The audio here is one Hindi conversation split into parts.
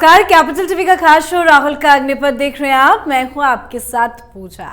नमस्कार, कैपिटल टीवी का खास शो राहुल का अग्निपथ देख रहे हैं आप। मैं हूं आपके साथ पूजा।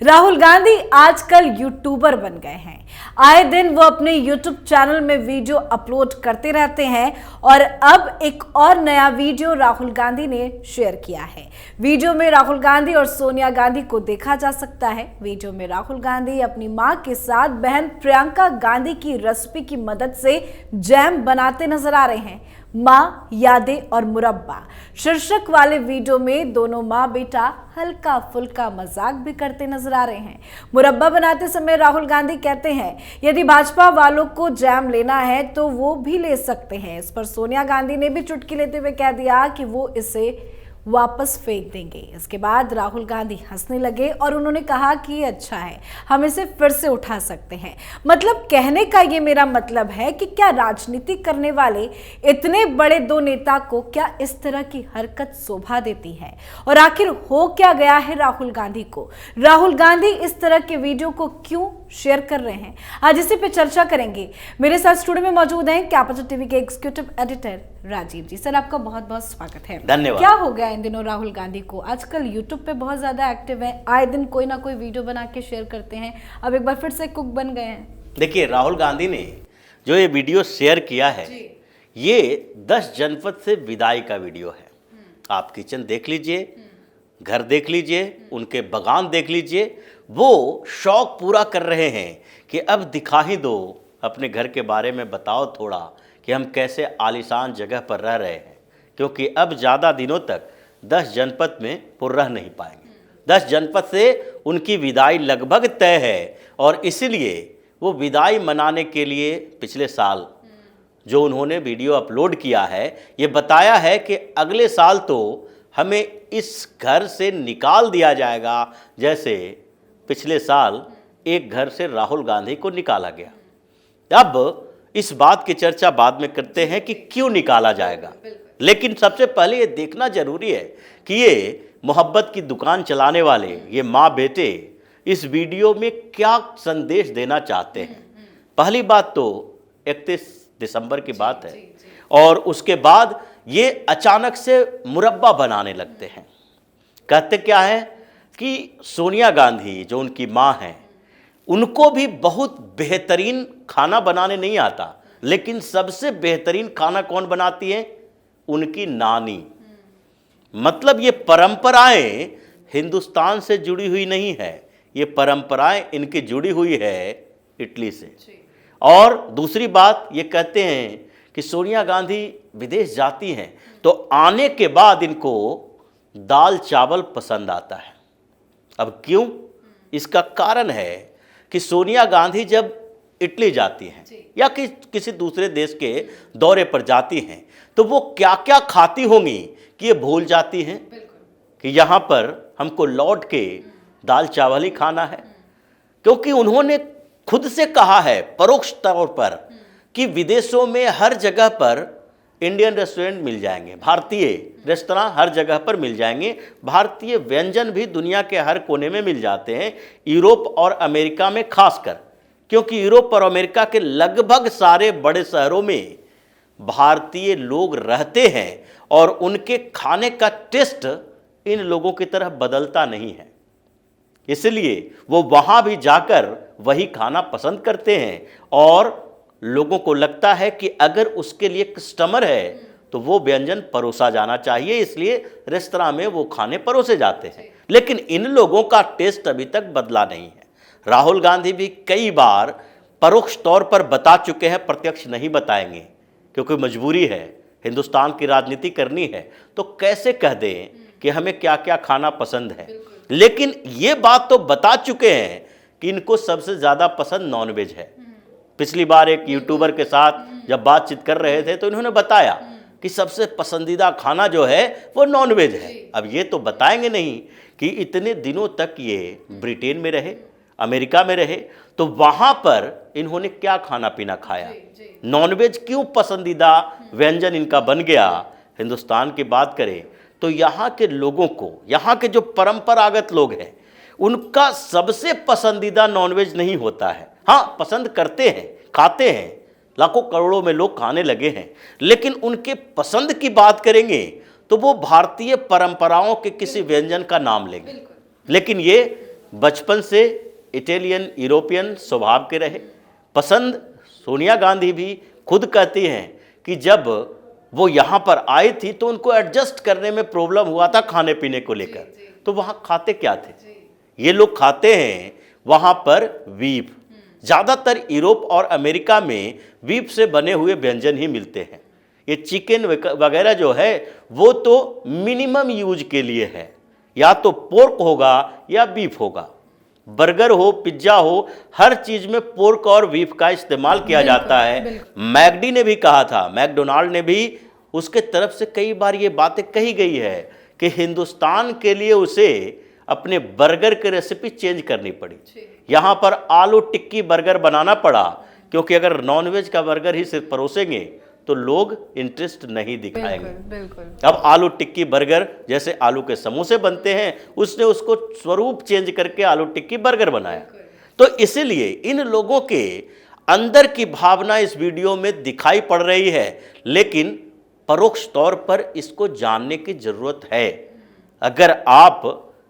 राहुल गांधी आजकल यूट्यूबर बन गए हैं। आए दिन वो अपने यूट्यूब चैनल में वीडियो अपलोड करते रहते हैं और अब एक और नया वीडियो राहुल गांधी ने शेयर किया है। वीडियो में राहुल गांधी और सोनिया गांधी को देखा जा सकता है। वीडियो में राहुल गांधी अपनी मां के साथ बहन प्रियंका गांधी की रेसिपी की मदद से जैम बनाते नजर आ रहे हैं। माँ, यादें और मुरब्बा शीर्षक वाले वीडियो में दोनों माँ बेटा हल्का फुल्का मजाक भी करते नजर आ रहे हैं। मुरब्बा बनाते समय राहुल गांधी कहते हैं, यदि भाजपा वालों को जैम लेना है तो वो भी ले सकते हैं। इस पर सोनिया गांधी ने भी चुटकी लेते हुए कह दिया कि वो इसे वापस फेंक देंगे। इसके बाद राहुल गांधी हंसने लगे और उन्होंने कहा कि अच्छा है, हम इसे फिर से उठा सकते हैं। मतलब कहने का ये मेरा मतलब है कि क्या राजनीति करने वाले इतने बड़े दो नेता को क्या इस तरह की हरकत शोभा देती है? और आखिर हो क्या गया है राहुल गांधी को? राहुल गांधी इस तरह के वीडियो को क्यों शेयर कर रहे हैं? आज इसी पे चर्चा करेंगे। मेरे साथ स्टूडियो में मौजूद हैं कैपिटल टीवी के एग्जीक्यूटिव एडिटर राजीव जी। सर, आपका बहुत बहुत स्वागत है। धन्यवाद। क्या हो गया इन दिनों राहुल गांधी को? आजकल यूट्यूब पे बहुत ज्यादा एक्टिव है, आए दिन कोई ना कोई वीडियो बना के शेयर करते हैं, अब एक बार फिर से कुक बन गए हैं। देखिए, राहुल गांधी ने जो ये वीडियो शेयर किया है, ये 10 जनपद से विदाई का वीडियो है। आप किचन देख लीजिए, घर देख लीजिए, उनके बागान देख लीजिए। वो शौक पूरा कर रहे हैं कि अब दिखा ही दो, अपने घर के बारे में बताओ थोड़ा कि हम कैसे आलीशान जगह पर रह रहे हैं, क्योंकि अब ज़्यादा दिनों तक 10 जनपद में वो रह नहीं पाएंगे। 10 जनपद से उनकी विदाई लगभग तय है और इसलिए वो विदाई मनाने के लिए पिछले साल जो उन्होंने वीडियो अपलोड किया है, ये बताया है कि अगले साल तो हमें इस घर से निकाल दिया जाएगा, जैसे पिछले साल एक घर से राहुल गांधी को निकाला गया। अब इस बात की चर्चा बाद में करते हैं कि क्यों निकाला जाएगा, लेकिन सबसे पहले ये देखना जरूरी है कि ये मोहब्बत की दुकान चलाने वाले ये माँ बेटे इस वीडियो में क्या संदेश देना चाहते हैं। पहली बात तो 31 दिसंबर की बात है और उसके बाद ये अचानक से मुरब्बा बनाने लगते हैं। कहते क्या है कि सोनिया गांधी जो उनकी माँ हैं, उनको भी बहुत बेहतरीन खाना बनाने नहीं आता, लेकिन सबसे बेहतरीन खाना कौन बनाती है? उनकी नानी। मतलब ये परंपराएं हिंदुस्तान से जुड़ी हुई नहीं है, ये परंपराएं इनकी जुड़ी हुई है इटली से। और दूसरी बात ये कहते हैं कि सोनिया गांधी विदेश जाती हैं तो आने के बाद इनको दाल चावल पसंद आता है। अब क्यों? इसका कारण है कि सोनिया गांधी जब इटली जाती हैं या किसी दूसरे देश के दौरे पर जाती हैं तो वो क्या क्या खाती होंगी कि ये भूल जाती हैं कि यहाँ पर हमको लौट के दाल चावल ही खाना है। क्योंकि उन्होंने खुद से कहा है परोक्ष तौर पर कि विदेशों में हर जगह पर इंडियन रेस्टोरेंट मिल जाएंगे, भारतीय रेस्तरां हर जगह पर मिल जाएंगे, भारतीय व्यंजन भी दुनिया के हर कोने में मिल जाते हैं, यूरोप और अमेरिका में खासकर, क्योंकि यूरोप और अमेरिका के लगभग सारे बड़े शहरों में भारतीय लोग रहते हैं और उनके खाने का टेस्ट इन लोगों की तरह बदलता नहीं है। इसलिए वो वहाँ भी जाकर वही खाना पसंद करते हैं और लोगों को लगता है कि अगर उसके लिए कस्टमर है तो वो व्यंजन परोसा जाना चाहिए, इसलिए रेस्तरां में वो खाने परोसे जाते हैं। लेकिन इन लोगों का टेस्ट अभी तक बदला नहीं है। राहुल गांधी भी कई बार परोक्ष तौर पर बता चुके हैं, प्रत्यक्ष नहीं बताएंगे क्योंकि मजबूरी है, हिंदुस्तान की राजनीति करनी है तो कैसे कह दें कि हमें क्या क्या खाना पसंद है। लेकिन ये बात तो बता चुके हैं कि इनको सबसे ज़्यादा पसंद नॉनवेज है। पिछली बार एक यूट्यूबर के साथ जब बातचीत कर रहे थे तो इन्होंने बताया कि सबसे पसंदीदा खाना जो है वो नॉनवेज है। अब ये तो बताएंगे नहीं कि इतने दिनों तक ये ब्रिटेन में रहे, अमेरिका में रहे, तो वहाँ पर इन्होंने क्या खाना पीना खाया, नॉनवेज क्यों पसंदीदा व्यंजन इनका बन गया। हिंदुस्तान की बात करें तो यहाँ के लोगों को, यहाँ के जो परंपरागत लोग हैं, उनका सबसे पसंदीदा नॉनवेज नहीं होता है। हाँ, पसंद करते हैं, खाते हैं, लाखों करोड़ों में लोग खाने लगे हैं, लेकिन उनके पसंद की बात करेंगे तो वो भारतीय परंपराओं के किसी व्यंजन का नाम लेंगे, लेकिन ये बचपन से इटालियन यूरोपियन स्वभाव के रहे। पसंद सोनिया गांधी भी खुद कहती हैं कि जब वो यहाँ पर आई थी तो उनको एडजस्ट करने में प्रॉब्लम हुआ था खाने पीने को लेकर। तो वहाँ खाते क्या थे? ये लोग खाते हैं वहाँ पर बीफ। ज़्यादातर यूरोप और अमेरिका में बीफ से बने हुए व्यंजन ही मिलते हैं। ये चिकन वगैरह जो है वो तो मिनिमम यूज के लिए है, या तो पोर्क होगा या बीफ होगा। बर्गर हो, पिज्जा हो, हर चीज में पोर्क और बीफ का इस्तेमाल किया जाता है। मैकडी ने भी कहा था, मैकडोनाल्ड ने भी, उसके तरफ से कई बार ये बातें कही गई है कि हिंदुस्तान के लिए उसे अपने बर्गर की रेसिपी चेंज करनी पड़ी। यहाँ पर आलू टिक्की बर्गर बनाना पड़ा, क्योंकि अगर नॉनवेज का बर्गर ही सिर्फ परोसेंगे तो लोग इंटरेस्ट नहीं दिखाएंगे। बिल्कुल। अब आलू टिक्की बर्गर जैसे आलू के समोसे बनते हैं, उसने उसको स्वरूप चेंज करके आलू टिक्की बर्गर बनाया। तो इसीलिए इन लोगों के अंदर की भावना इस वीडियो में दिखाई पड़ रही है, लेकिन परोक्ष तौर पर इसको जानने की जरूरत है। अगर आप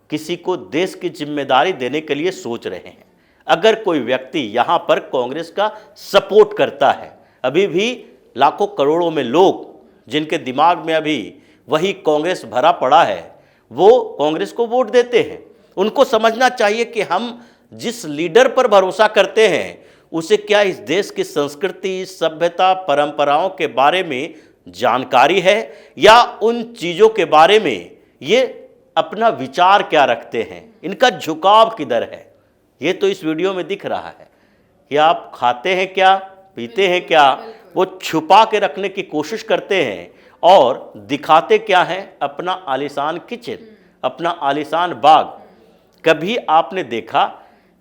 किसी को देश की जिम्मेदारी देने के लिए सोच रहे हैं, अगर कोई व्यक्ति यहां पर कांग्रेस का सपोर्ट करता है, अभी भी लाखों करोड़ों में लोग जिनके दिमाग में अभी वही कांग्रेस भरा पड़ा है, वो कांग्रेस को वोट देते हैं। उनको समझना चाहिए कि हम जिस लीडर पर भरोसा करते हैं उसे क्या इस देश की संस्कृति, सभ्यता, परंपराओं के बारे में जानकारी है, या उन चीज़ों के बारे में ये अपना विचार क्या रखते हैं, इनका झुकाव किधर है। ये तो इस वीडियो में दिख रहा है कि आप खाते हैं क्या, पीते हैं क्या, वो छुपा के रखने की कोशिश करते हैं और दिखाते क्या है? अपना आलीशान किचन, अपना आलीशान बाग। कभी आपने देखा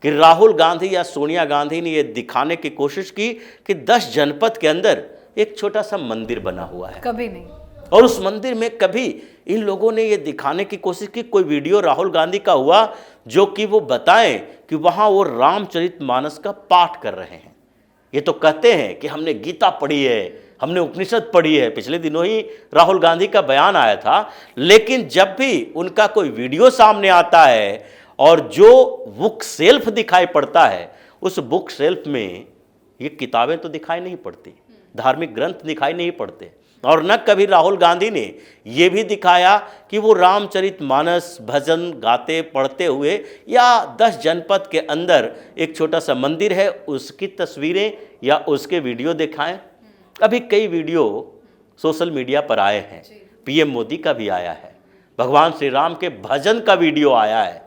कि राहुल गांधी या सोनिया गांधी ने यह दिखाने की कोशिश की कि 10 जनपद के अंदर एक छोटा सा मंदिर बना हुआ है? कभी नहीं। और उस मंदिर में कभी इन लोगों ने ये दिखाने की कोशिश की, कोई वीडियो राहुल गांधी का हुआ जो कि वो बताएं कि वहाँ वो रामचरितमानस का पाठ कर रहे हैं? ये तो कहते हैं कि हमने गीता पढ़ी है, हमने उपनिषद पढ़ी है। पिछले दिनों ही राहुल गांधी का बयान आया था, लेकिन जब भी उनका कोई वीडियो सामने आता है और जो बुक सेल्फ दिखाई पड़ता है, उस बुक सेल्फ में ये किताबें तो दिखाई नहीं पड़ती, धार्मिक ग्रंथ दिखाई नहीं पड़ते। और न कभी राहुल गांधी ने ये भी दिखाया कि वो रामचरितमानस भजन गाते पढ़ते हुए या 10 जनपद के अंदर एक छोटा सा मंदिर है उसकी तस्वीरें या उसके वीडियो दिखाएं। अभी कई वीडियो सोशल मीडिया पर आए हैं, पीएम मोदी का भी आया है, भगवान श्री राम के भजन का वीडियो आया है,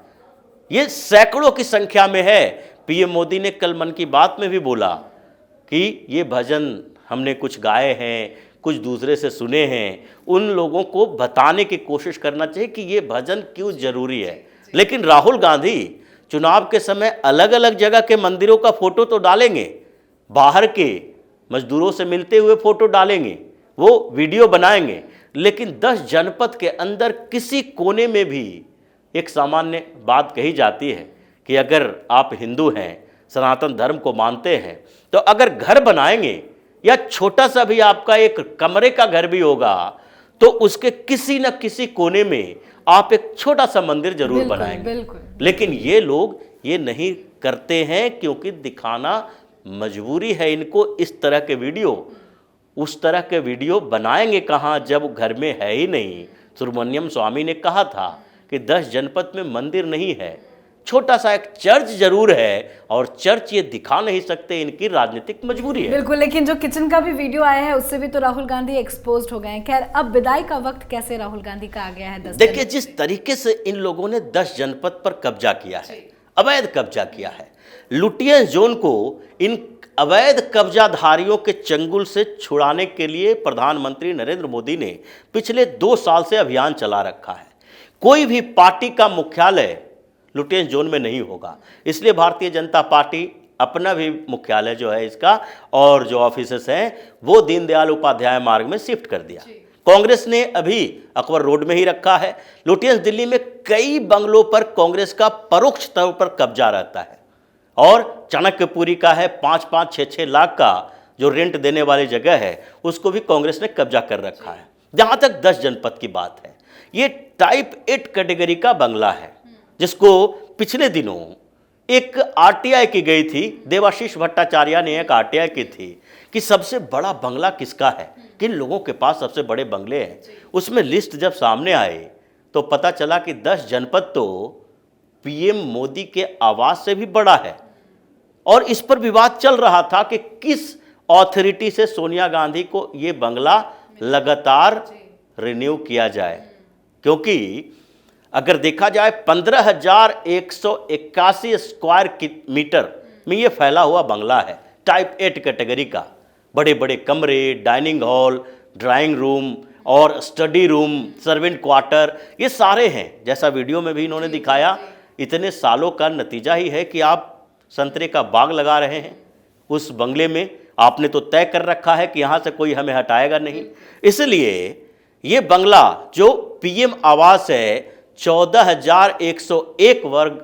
ये सैकड़ों की संख्या में है। पीएम मोदी ने कल मन की बात में भी बोला कि ये भजन हमने कुछ गाए हैं, कुछ दूसरे से सुने हैं। उन लोगों को बताने की कोशिश करना चाहिए कि ये भजन क्यों जरूरी है। लेकिन राहुल गांधी चुनाव के समय अलग अलग जगह के मंदिरों का फोटो तो डालेंगे, बाहर के मजदूरों से मिलते हुए फोटो डालेंगे, वो वीडियो बनाएंगे, लेकिन 10 जनपद के अंदर किसी कोने में भी एक सामान्य बात कही जाती है कि अगर आप हिंदू हैं, सनातन धर्म को मानते हैं, तो अगर घर बनाएंगे या छोटा सा भी आपका एक कमरे का घर भी होगा, तो उसके किसी न किसी कोने में आप एक छोटा सा मंदिर जरूर बनाएंगे। लेकिन ये लोग ये नहीं करते हैं, क्योंकि दिखाना मजबूरी है इनको। इस तरह के वीडियो, उस तरह के वीडियो बनाएंगे कहाँ जब घर में है ही नहीं। सुब्रमण्यम स्वामी ने कहा था कि 10 जनपद में मंदिर नहीं है, छोटा सा एक चर्च जरूर है, और चर्च ये दिखा नहीं सकते, इनकी राजनीतिक मजबूरी है। बिल्कुल, लेकिन जो किचन का भी वीडियो आया है उससे भी तो राहुल गांधी एक्सपोज्ड हो गए हैं। खैर, अब विदाई का वक्त कैसे राहुल गांधी का आ गया है? देखिए, जिस तरीके से इन लोगों ने 10 जनपद पर कब्जा किया है, अवैध कब्जा किया है, लुटियंस जोन को इन अवैध कब्जाधारियों के चंगुल से छुड़ाने के लिए प्रधानमंत्री नरेंद्र मोदी ने पिछले 2 साल से अभियान चला रखा है। कोई भी पार्टी का मुख्यालय लुटियंस जोन में नहीं होगा, इसलिए भारतीय जनता पार्टी अपना भी मुख्यालय जो है इसका और जो ऑफिसेस हैं वो दीनदयाल उपाध्याय मार्ग में शिफ्ट कर दिया। कांग्रेस ने अभी अकबर रोड में ही रखा है। लुटियंस दिल्ली में कई बंगलों पर कांग्रेस का परोक्ष तौर पर कब्जा रहता है, और चाणक्यपुरी का है 5-5, 6-6 लाख का जो रेंट देने वाली जगह है, उसको भी कांग्रेस ने कब्जा कर रखा है। जहां तक 10 जनपद की बात है, ये टाइप 8 कैटेगरी का बंगला है, जिसको पिछले दिनों एक आरटीआई की गई थी। देवाशीष भट्टाचार्य ने एक आरटीआई की थी कि सबसे बड़ा बंगला किसका है, किन लोगों के पास सबसे बड़े बंगले हैं। उसमें लिस्ट जब सामने आए तो पता चला कि 10 जनपद तो पीएम मोदी के आवास से भी बड़ा है। और इस पर विवाद चल रहा था कि किस अथॉरिटी से सोनिया गांधी को ये बंगला लगातार रिन्यू किया जाए, क्योंकि अगर देखा जाए 15,181 स्क्वायर मीटर में ये फैला हुआ बंगला है, टाइप 8 कैटेगरी का। बड़े बड़े कमरे, डाइनिंग हॉल, ड्राइंग रूम और स्टडी रूम, सर्वेंट क्वार्टर, ये सारे हैं। जैसा वीडियो में भी इन्होंने दिखाया, इतने सालों का नतीजा ही है कि आप संतरे का बाग लगा रहे हैं उस बंगले में। आपने तो तय कर रखा है कि यहाँ से कोई हमें हटाएगा नहीं। इसलिए ये बंगला जो पीएम आवास है 14,101 वर्ग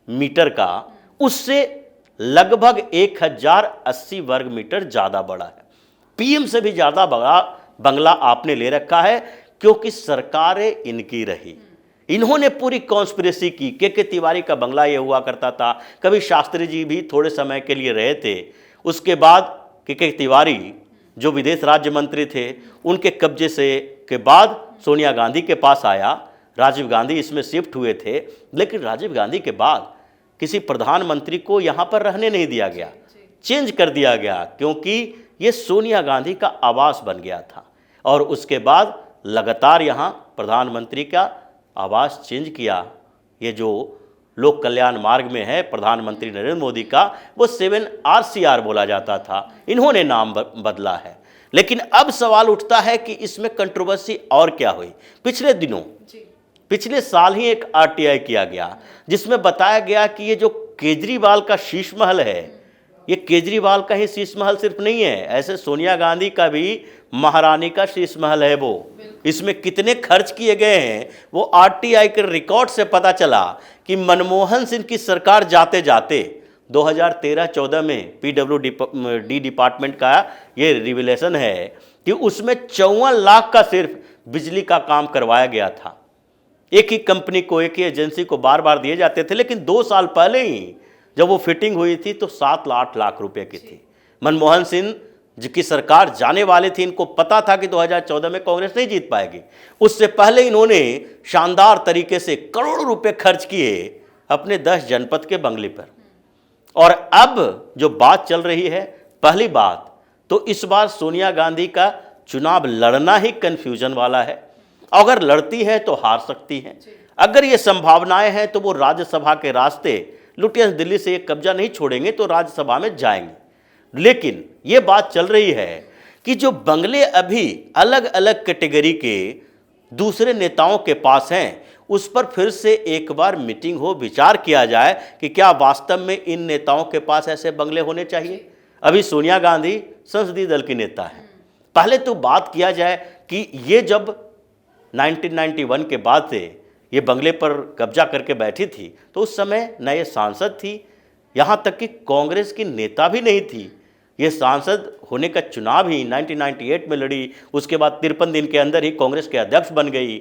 मीटर का, उससे लगभग 1,080 वर्ग मीटर ज़्यादा बड़ा है। पीएम से भी ज़्यादा बड़ा बंगला आपने ले रखा है, क्योंकि सरकारें इनकी रही। इन्होंने पूरी कॉन्स्पिरेसी की। के तिवारी का बंगला ये हुआ करता था, कभी शास्त्री जी भी थोड़े समय के लिए रहे थे। उसके बाद के तिवारी जो विदेश राज्य मंत्री थे, उनके कब्जे से के बाद सोनिया गांधी के पास आया। राजीव गांधी इसमें शिफ्ट हुए थे, लेकिन राजीव गांधी के बाद किसी प्रधानमंत्री को यहाँ पर रहने नहीं दिया गया, चेंज कर दिया गया, क्योंकि ये सोनिया गांधी का आवास बन गया था। और उसके बाद लगातार यहाँ प्रधानमंत्री का आवास चेंज किया। ये जो लोक कल्याण मार्ग में है प्रधानमंत्री नरेंद्र मोदी का, वो 7RCR बोला जाता था, इन्होंने नाम बदला है। लेकिन अब सवाल उठता है कि इसमें कंट्रोवर्सी और क्या हुई। पिछले साल ही एक आरटीआई किया गया, जिसमें बताया गया कि ये जो केजरीवाल का शीश महल है, ये केजरीवाल का ही शीश महल सिर्फ नहीं है, ऐसे सोनिया गांधी का भी महारानी का शीश महल है वो। इसमें कितने खर्च किए गए हैं वो आरटीआई के रिकॉर्ड से पता चला कि मनमोहन सिंह की सरकार जाते जाते 2013-14 में PWD डिपार्टमेंट का ये रिविलेशन है कि उसमें 54 लाख का सिर्फ बिजली का काम करवाया गया था। एक ही कंपनी को, एक ही एजेंसी को बार बार दिए जाते थे, लेकिन 2 साल पहले ही जब वो फिटिंग हुई थी तो 7-8 लाख रुपए की थी। मनमोहन सिंह जिसकी सरकार जाने वाली थी, इनको पता था कि 2014 में कांग्रेस नहीं जीत पाएगी। उससे पहले इन्होंने शानदार तरीके से करोड़ों रुपए खर्च किए अपने 10 जनपद के बंगले पर। और अब जो बात चल रही है, पहली बात तो इस बार सोनिया गांधी का चुनाव लड़ना ही कंफ्यूजन वाला है। अगर लड़ती है तो हार सकती हैं। अगर ये संभावनाएं हैं तो वो राज्यसभा के रास्ते लुटियंस दिल्ली से एक कब्जा नहीं छोड़ेंगे तो राज्यसभा में जाएंगे। लेकिन ये बात चल रही है कि जो बंगले अभी अलग अलग कैटेगरी के दूसरे नेताओं के पास हैं, उस पर फिर से एक बार मीटिंग हो, विचार किया जाए कि क्या वास्तव में इन नेताओं के पास ऐसे बंगले होने चाहिए। अभी सोनिया गांधी संसदीय दल की नेता है। पहले तो बात किया जाए कि ये जब 1991 के बाद से ये बंगले पर कब्जा करके बैठी थी तो उस समय न ये सांसद थी, यहाँ तक कि कांग्रेस की नेता भी नहीं थी। ये सांसद होने का चुनाव ही 1998 में लड़ी, उसके बाद 53 दिन के अंदर ही कांग्रेस के अध्यक्ष बन गई,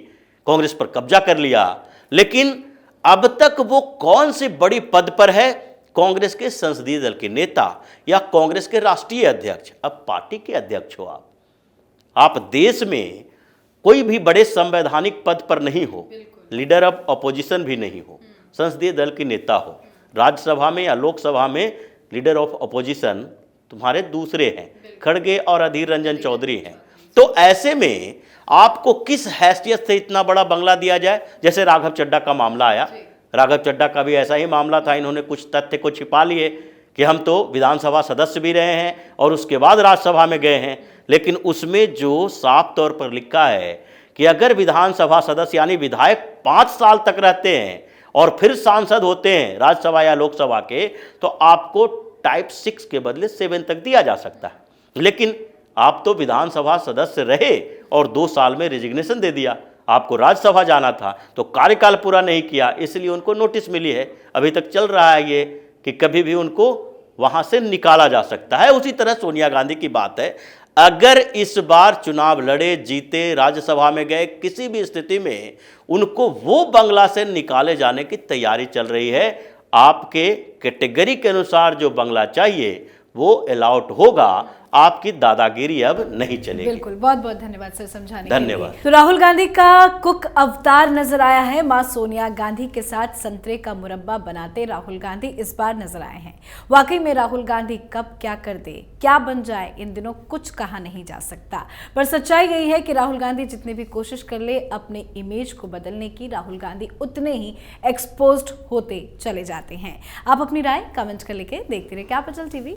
कांग्रेस पर कब्जा कर लिया। लेकिन अब तक वो कौन सी बड़ी पद पर है, कांग्रेस के संसदीय दल के नेता या कांग्रेस के राष्ट्रीय अध्यक्ष। अब पार्टी के अध्यक्ष हो आप देश में कोई भी बड़े संवैधानिक पद पर नहीं हो, लीडर ऑफ अपोजिशन भी नहीं हो, संसदीय दल के नेता हो। राज्यसभा में या लोकसभा में लीडर ऑफ अपोजिशन तुम्हारे दूसरे हैं, खड़गे और अधीर रंजन चौधरी हैं। तो ऐसे में आपको किस हैसियत से इतना बड़ा बंगला दिया जाए। जैसे राघव चड्ढा का मामला आया, राघव चड्ढा का भी ऐसा ही मामला था। इन्होंने कुछ तथ्य को छिपा लिए कि हम तो विधानसभा सदस्य भी रहे हैं और उसके बाद राज्यसभा में गए हैं, लेकिन उसमें जो साफ तौर पर लिखा है कि अगर विधानसभा सदस्य यानी विधायक 5 साल तक रहते हैं और फिर सांसद होते हैं राज्यसभा या लोकसभा के, तो आपको टाइप 6 के बदले 7 तक दिया जा सकता है। लेकिन आप तो विधानसभा सदस्य रहे और 2 साल में रिजिग्नेशन दे दिया। आपको राज्यसभा जाना था तो कार्यकाल पूरा नहीं किया, इसलिए उनको नोटिस मिली है। अभी तक चल रहा है ये कि कभी भी उनको वहां से निकाला जा सकता है। उसी तरह सोनिया गांधी की बात है। अगर इस बार चुनाव लड़े, जीते, राज्यसभा में गए, किसी भी स्थिति में उनको वो बंगला से निकाले जाने की तैयारी चल रही है। आपके कैटेगरी के अनुसार जो बंगला चाहिए वो अलाउट होगा, आपकी दादागिरी अब नहीं चलेगी। बिल्कुल, बहुत बहुत धन्यवाद सर समझाने धन्यवाद। के लिए। तो राहुल गांधी का कुक अवतार नजर आया है। मां सोनिया गांधी के साथ संतरे का मुरब्बा बनाते राहुल गांधी इस बार नजर आए हैं। वाकई में राहुल गांधी कब क्या कर दे, क्या बन जाए, इन दिनों कुछ कहा नहीं जा सकता। पर सच्चाई यही है कि राहुल गांधी जितनी भी कोशिश कर ले अपने इमेज को बदलने की, राहुल गांधी उतने ही एक्सपोज्ड होते चले जाते हैं। आप अपनी राय कमेंट कर लेके देखते रहे कैपिटल टीवी।